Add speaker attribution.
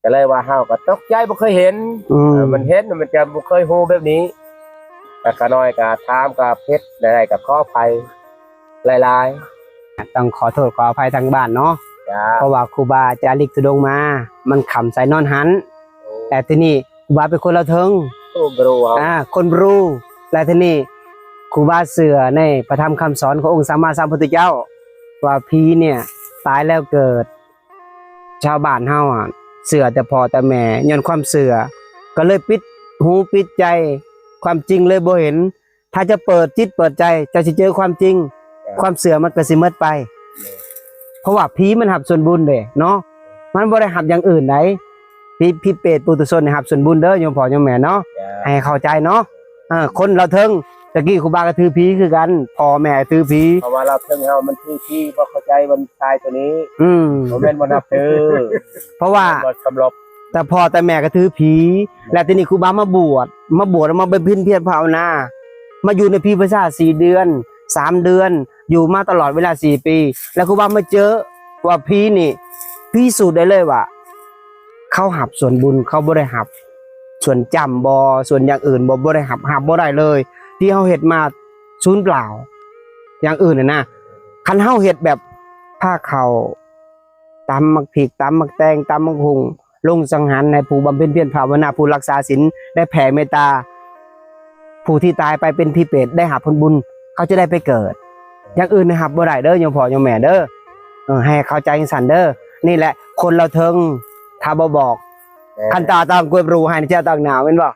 Speaker 1: ก็เลยว่าเฮาก็ตกใจบ่เคยเห็นมันเห็นมันจะบ่เคยฮู้แบบนี้แต่ก็น้อยก็ถามก็เพชรได้ก็ขออภัยหลาย
Speaker 2: ต้องขอโทษขออภัยทางบ้านเนาะ
Speaker 1: ๆจ้า
Speaker 2: เพราะว่าครูบาจาริกธุดงค์มามันขำใส่นอนหันแต่ที่นี่ครูบาเป็นคนละเทิง
Speaker 1: โอ้บรูเฮา
Speaker 2: คนรู้และที่นี่ครูบาเสือในพระธรรมคำสอนขององค์สัมมาสัมพุทธเจ้าว่าผีเนี่ยตายแล้วเกิดชาวบ้านเฮาเสือแต่พอแต่แม่ย้อนความเสือก็เลยปิดหูปิดใจความจริงเลยบ่เห็นถ้าจะเปิดจิตเปิดใจจะสิเจอความจริงความเสือมันก็สิหมดไปเพราะว่าผีมันหับส่วนบุญเด้เนาะมันบ่ได้หับอย่างอื่นไหนพี่เปรตปุถุชนหับส่วนบุญเด้อโยมพ่อโยมแม่เนาะให้เข้าใจเนาะคนเราเทิงตะกี้ครูบาก็ถือผีคือกันพ่อแม่ถือผี
Speaker 1: เพราะว่าเราเทิงเฮามันคือที่บ่เข้าใจมันชายตัวนี้บ่แม่นบ่นับถือ
Speaker 2: เพราะว่า
Speaker 1: บ่สำรบ
Speaker 2: แต่พ่อแต่แม่ก็ถือผีแล้วทีนี้ครูบามาบวชแล้วมาบำเพ็ญเพียรภาวนามาอยู่ในพีพระชาติ4 เดือน3 เดือนอยู่มาตลอดเวลา4 ปีแล้วครูบามาเจอว่าผีนี่พิสูจน์ได้เลยว่าเขาหับส่วนบุญเขาบ่ได้หับส่วนจำบ่ส่วนอย่างอื่นบ่ได้หับบ่ได้เลยที่เฮาเฮ็ดมาศูนย์เปล่าอย่างอื่นน่ะนะคันเฮาเฮ็ดแบบผ้าเขาตำมักผิกตำมักแตงตำมักหุงลงสังหารในผู้บำเพ็ญเพียรภาวนาผู้รักษาศีลได้แผ่เมตตาผู้ที่ตายไปเป็นผีเปรตได้หาผลบุญเขาจะได้ไปเกิดอย่างอื่นนะครับบ่ได้เด้อโยมพ่อโยมแม่เด้อให้เข้าใจสั่นเด้อนี่แหละคนเราเทิงถ้าบ่บอกคันตาตามกวยรูให้เจ้าต่างหนาวแม่นบ่